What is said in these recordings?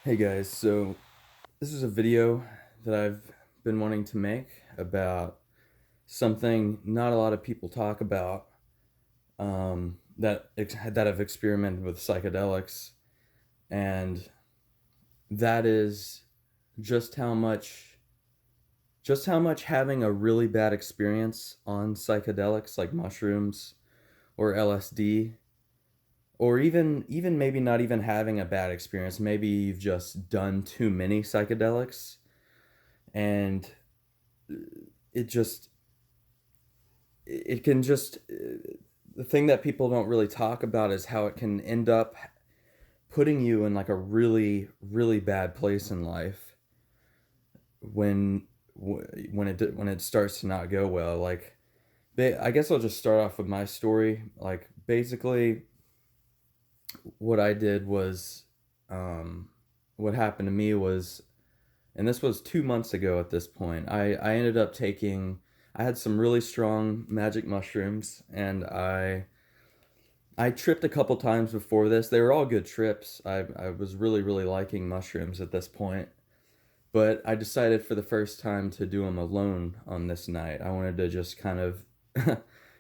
Hey guys, so this is a video that I've been wanting to make about something not a lot of people talk about, that have experimented with psychedelics, and that is just how much just how much having a really bad experience on psychedelics like mushrooms or LSD, or even maybe not even having a bad experience, maybe you've just done too many psychedelics, and it just it can just the thing that people don't really talk about is how it can end up putting you in like a really bad place in life when when it starts to not go well. Like, I guess I'll just start off with my story. Like, basically what I did was, what happened to me was, and this was 2 months ago at this point. I ended up taking, I had some really strong magic mushrooms, and I tripped a couple times before this. They were all good trips. I was really liking mushrooms at this point, but I decided for the first time to do them alone on this night. I wanted to just kind of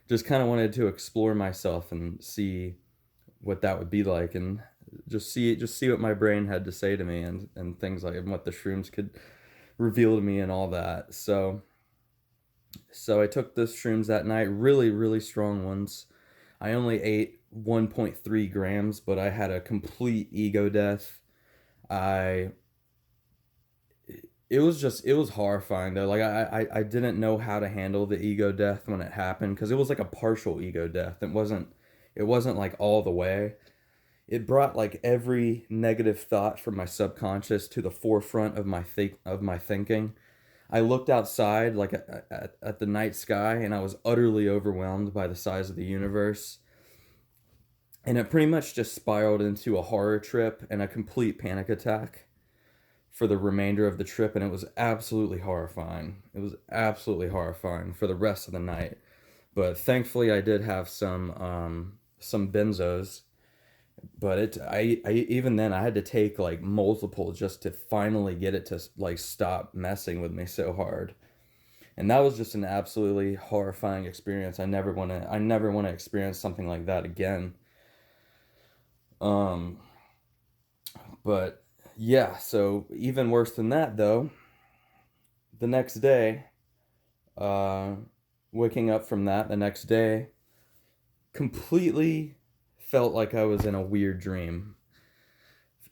just kind of wanted to explore myself and see what that would be like, and just see what my brain had to say to me, and things like, and what the shrooms could reveal to me and all that. So I took the shrooms that night, really strong ones. I only ate 1.3 grams, but I had a complete ego death. I it was horrifying though. Like, I didn't know how to handle the ego death when it happened, because it was like a partial ego death. It wasn't like all the way. It brought like every negative thought from my subconscious to the forefront of my thinking. I looked outside, like at the night sky, and I was utterly overwhelmed by the size of the universe. And it pretty much just spiraled into a horror trip and a complete panic attack for the remainder of the trip, and it was absolutely horrifying. It was absolutely horrifying for the rest of the night. But thankfully, I did have some benzos. But I even then I had to take like multiple just to finally get it to like stop messing with me so hard. And that was just an absolutely horrifying experience. I never want to experience something like that again. Um, but yeah, so even worse than that though, the next day, uh, waking up from that the next day, completely felt like I was in a weird dream.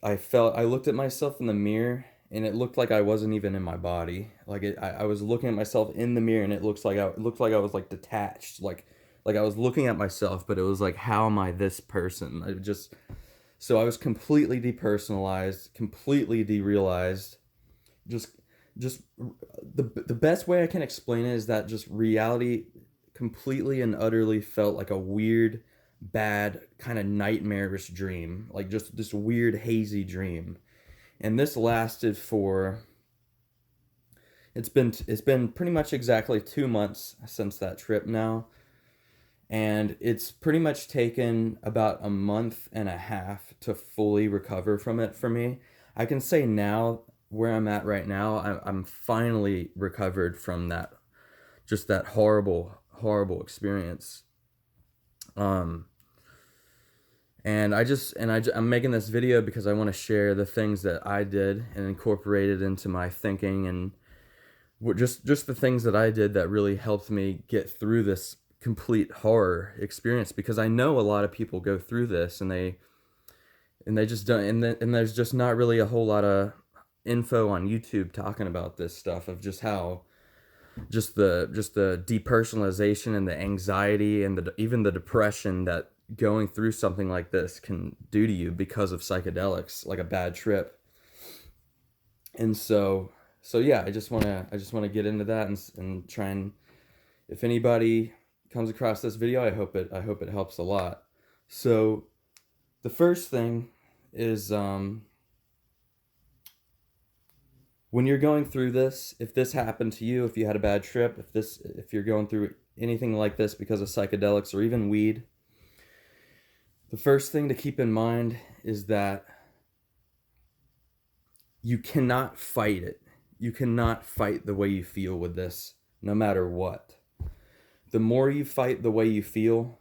I looked at myself in the mirror, and it looked like I wasn't even in my body. Like, I was looking at myself in the mirror, and it looked like I was like detached, like I was looking at myself, but it was like, how am I this person? So I was completely depersonalized, completely derealized. Just just the best way I can explain it is that just reality completely and utterly felt like a weird, bad, kind of nightmarish dream, like just this weird hazy dream. And this lasted for, it's been pretty much exactly 2 months since that trip now, and it's pretty much taken about a month and a half to fully recover from it for me. I can say now, where I'm at right now, I'm finally recovered from that, just that horrible experience. Um, I'm making this video because I want to share the things that I did and incorporate it into my thinking, and just the things that I did that really helped me get through this complete horror experience, because I know a lot of people go through this, and they just don't, and there's just not really a whole lot of info on YouTube talking about this stuff, of just how, just the depersonalization and the anxiety and even the depression that going through something like this can do to you because of psychedelics, like a bad trip. And so yeah, I just want to get into that, and try and, if anybody comes across this video, I hope it helps a lot. So the first thing is, when you're going through this, if this happened to you, if you had a bad trip, if you're going through anything like this because of psychedelics or even weed, the first thing to keep in mind is that you cannot fight it. You cannot fight the way you feel with this, no matter what. The more you fight the way you feel,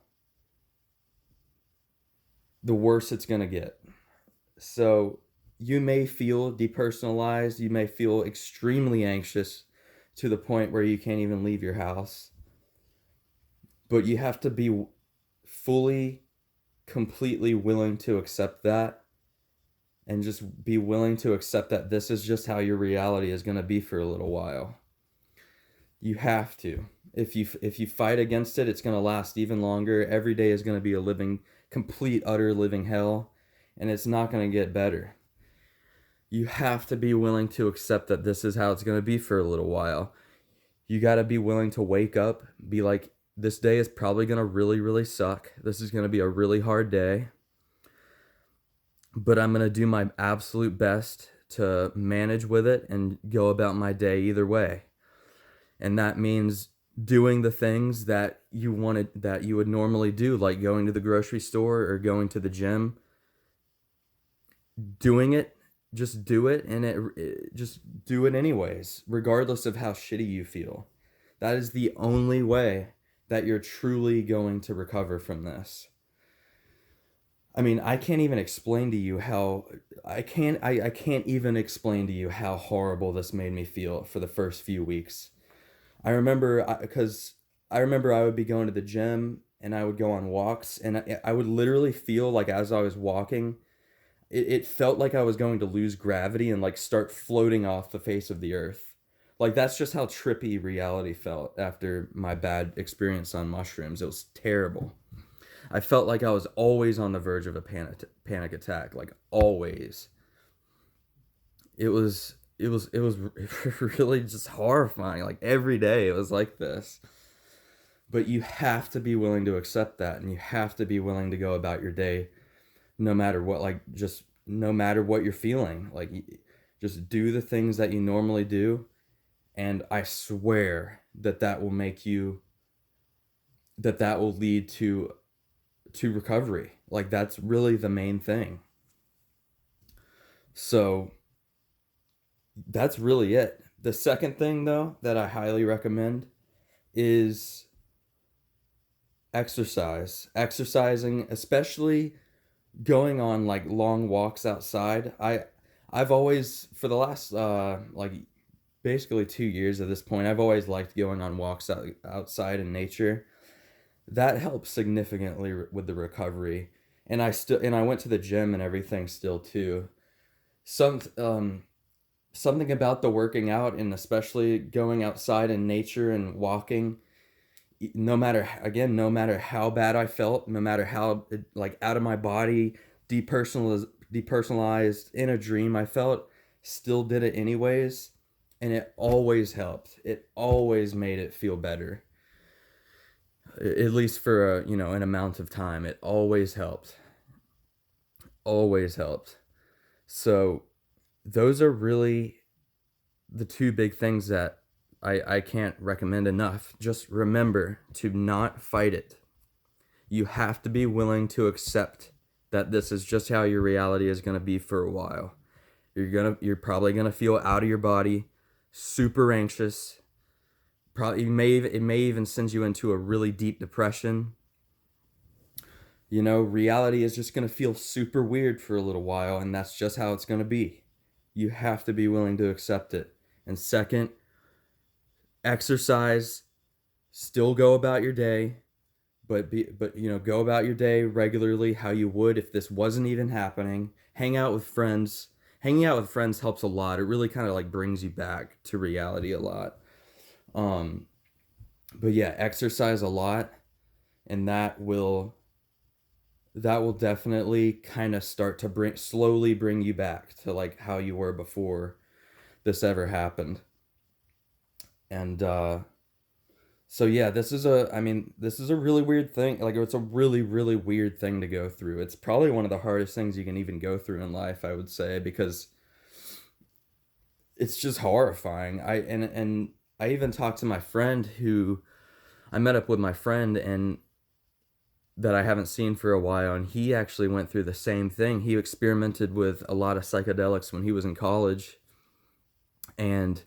the worse it's going to get. So you may feel depersonalized, you may feel extremely anxious to the point where you can't even leave your house. But you have to be fully, completely willing to accept that, and just be willing to accept that this is just how your reality is going to be for a little while. You have to. If you fight against it, it's going to last even longer. Every day is going to be a complete, utter living hell, and it's not going to get better. You have to be willing to accept that this is how it's going to be for a little while. You got to be willing to wake up, be like, this day is probably going to really, really suck. This is going to be a really hard day. But I'm going to do my absolute best to manage with it and go about my day either way. And that means doing the things that you would normally do, like going to the grocery store or going to the gym. Doing it, just do it, and just do it anyways, regardless of how shitty you feel. That is the only way that you're truly going to recover from this. I mean, I can't even explain to you how I can't even explain to you how horrible this made me feel for the first few weeks. I remember I would be going to the gym and I would go on walks, and I would literally feel like as I was walking, it felt like I was going to lose gravity and like start floating off the face of the earth. Like that's just how trippy reality felt after my bad experience on mushrooms. It was terrible. I felt like I was always on the verge of a panic attack, like always. It was really just horrifying. Like every day it was like this. But you have to be willing to accept that, and you have to be willing to go about your day no matter what, like just no matter what you're feeling. Like just do the things that you normally do, and I swear that will lead to recovery. Like that's really the main thing. So that's really it. The second thing though that I highly recommend is exercise. Exercising, especially going on like long walks outside. I've always, for the last like basically 2 years at this point, I've always liked going on walks outside in nature. That helps significantly with the recovery. And I went to the gym and everything still too. Something about the working out, and especially going outside in nature and walking, no matter how bad I felt, no matter how like out of my body, depersonalized in a dream I felt, still did it anyways, and it always helped. It always made it feel better. At least for an amount of time, it always helped. Always helped. So those are really the two big things that I can't recommend enough. Just remember to not fight it. You have to be willing to accept that this is just how your reality is going to be for a while. You're probably going to feel out of your body, super anxious. Probably it may even send you into a really deep depression. Reality is just going to feel super weird for a little while, and that's just how it's going to be. You have to be willing to accept it. And second, exercise, still go about your day, but go about your day regularly how you would if this wasn't even happening. Hang out with friends. Hanging out with friends helps a lot. It really kind of like brings you back to reality a lot. But yeah, exercise a lot, and that will definitely kind of start to slowly bring you back to like how you were before this ever happened. And so yeah, this is a really weird thing. Like it's a really, really weird thing to go through. It's probably one of the hardest things you can even go through in life, I would say, because it's just horrifying. And I even talked to my friend I met up with my friend, and that I haven't seen for a while, and he actually went through the same thing. He experimented with a lot of psychedelics when he was in college, and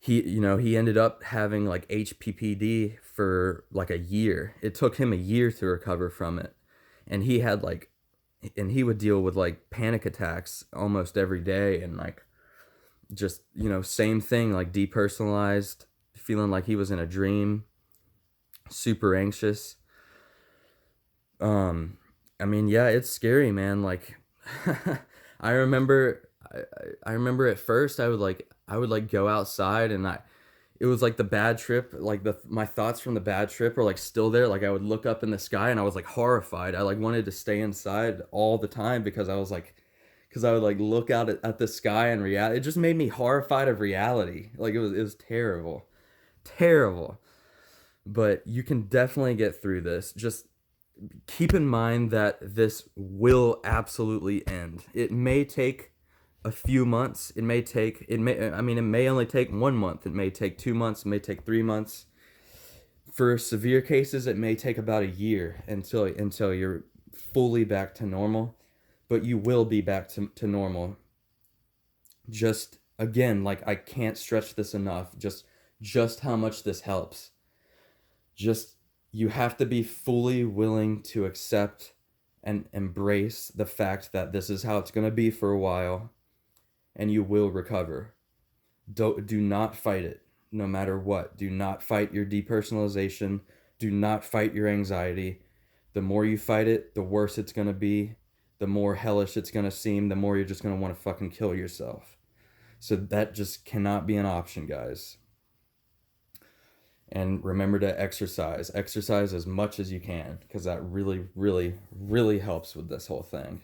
he ended up having like HPPD for like a year. It took him a year to recover from it. And he would deal with like panic attacks almost every day, and like just, same thing, like depersonalized, feeling like he was in a dream, super anxious. I mean, yeah, it's scary, man. Like, I remember, I remember at first I would go outside, and it was like the bad trip, like my thoughts from the bad trip are like still there. Like I would look up in the sky and I was like horrified. I like wanted to stay inside all the time because I would like look out at the sky and reality. It just made me horrified of reality. Like it was terrible, terrible. But you can definitely get through this. Just keep in mind that this will absolutely end. It may take a few months. It may only take 1 month. It may take 2 months. It may take 3 months. For severe cases, it may take about a year until you're fully back to normal. But you will be back to normal. Just again, like I can't stretch this enough. Just how much this helps. Just you have to be fully willing to accept and embrace the fact that this is how it's going to be for a while, and you will recover. Do not fight it, no matter what. Do not fight your depersonalization. Do not fight your anxiety. The more you fight it, the worse it's going to be. The more hellish it's going to seem. The more you're just going to want to fucking kill yourself. So that just cannot be an option, guys. And remember to exercise. Exercise as much as you can, because that really, really, really helps with this whole thing.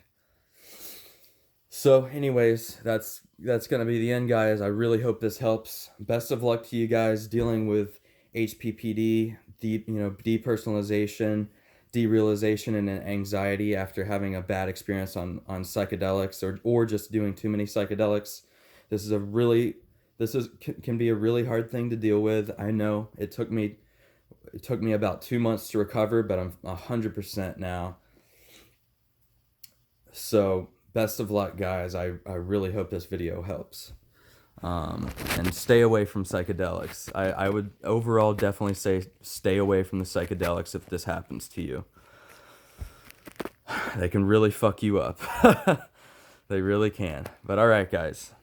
So anyways, that's going to be the end, guys. I really hope this helps. Best of luck to you guys dealing with HPPD, depersonalization, derealization, and anxiety after having a bad experience on psychedelics, or just doing too many psychedelics. Can be a really hard thing to deal with. I know it took me about 2 months to recover, but I'm 100% now. So best of luck, guys. I really hope this video helps. And stay away from psychedelics. I would overall definitely say stay away from the psychedelics if this happens to you. They can really fuck you up. They really can. But all right, guys.